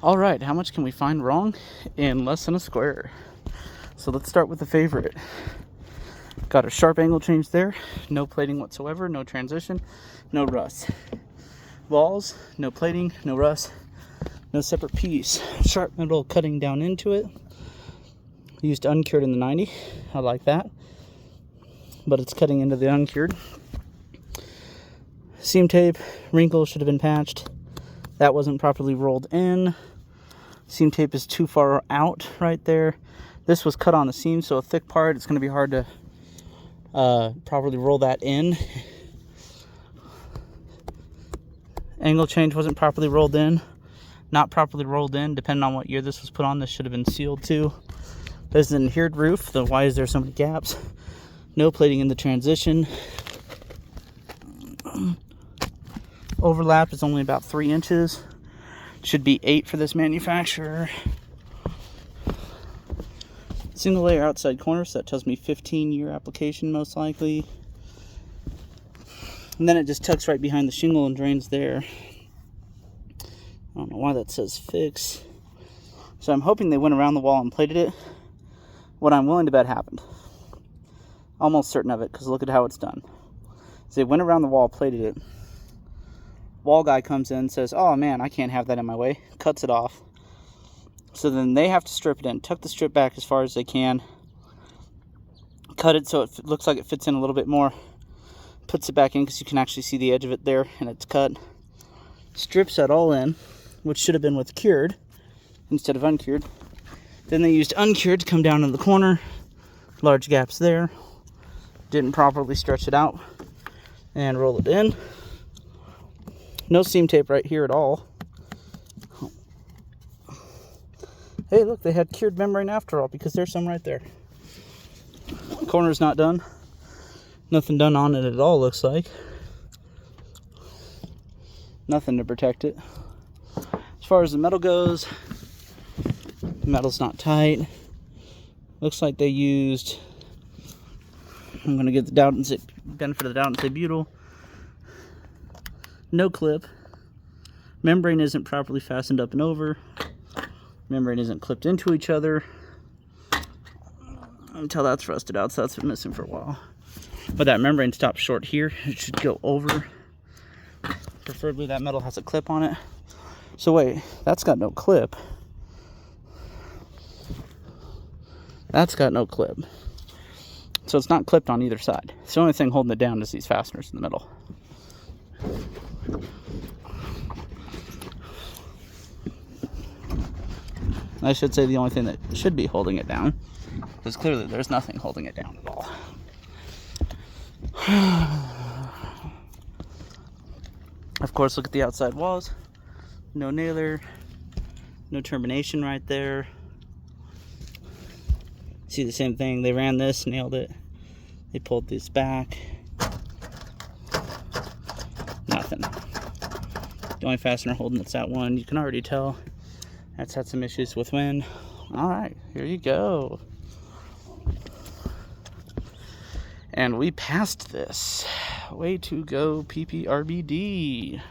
All right, how much can we find wrong in less than a square? So let's start with the favorite. Got a sharp angle change there, no plating whatsoever, no transition, no rust. Walls, no plating, no rust, no separate piece. Sharp metal cutting down into it. Used uncured in the 90, I like that. But it's cutting into the uncured. Seam tape, wrinkle should have been patched. That wasn't properly rolled in. Seam tape is too far out right there. This was cut on the seam, so a thick part, it's going to be hard to properly roll that in. Angle change wasn't properly rolled in. Not properly rolled in, depending on what year this was put on. This should have been sealed too. This is an adhered roof, then why is there so many gaps? No plating in the transition. Overlap is only about 3 inches. Should be 8 for this manufacturer. Single layer outside corner, so that tells me 15-year application most likely. And then it just tucks right behind the shingle and drains there. I don't know why that says fix. So I'm hoping they went around the wall and plated it. What I'm willing to bet happened. Almost certain of it, because look at how it's done. So they went around the wall, plated it. Wall guy comes in, says, oh man, I can't have that in my way. Cuts it off. So then they have to strip it in. Tuck the strip back as far as they can. Cut it so it looks like it fits in a little bit more. Puts it back in because you can actually see the edge of it there and it's cut. Strips that all in, which should have been with cured instead of uncured. Then they used uncured to come down in the corner. Large gaps there. Didn't properly stretch it out and roll it in. No seam tape right here at all. Hey, look, they had cured membrane after all because there's some right there. Corner's not done. Nothing done on it at all, looks like. Nothing to protect it. As far as the metal goes, the metal's not tight. Looks like they used, I'm going to give the doubt and say, benefit of the doubt and say butyl. No clip. Membrane isn't properly fastened up and over. Membrane isn't clipped into each other. Until that's rusted out, so that's been missing for a while. But that membrane stops short here. It should go over. Preferably that metal has a clip on it. So wait, that's got no clip. That's got no clip. So it's not clipped on either side. So the only thing holding it down is these fasteners in the middle. I should say the only thing that should be holding it down, because clearly there's nothing holding it down at all. Of course, look at the outside walls. No nailer, no termination right there. See the same thing, they ran this, nailed it. They pulled this back. Nothing. The only fastener holding it's that one. You can already tell that's had some issues with wind. All right, here you go. And we passed this. Way to go, PPRBD.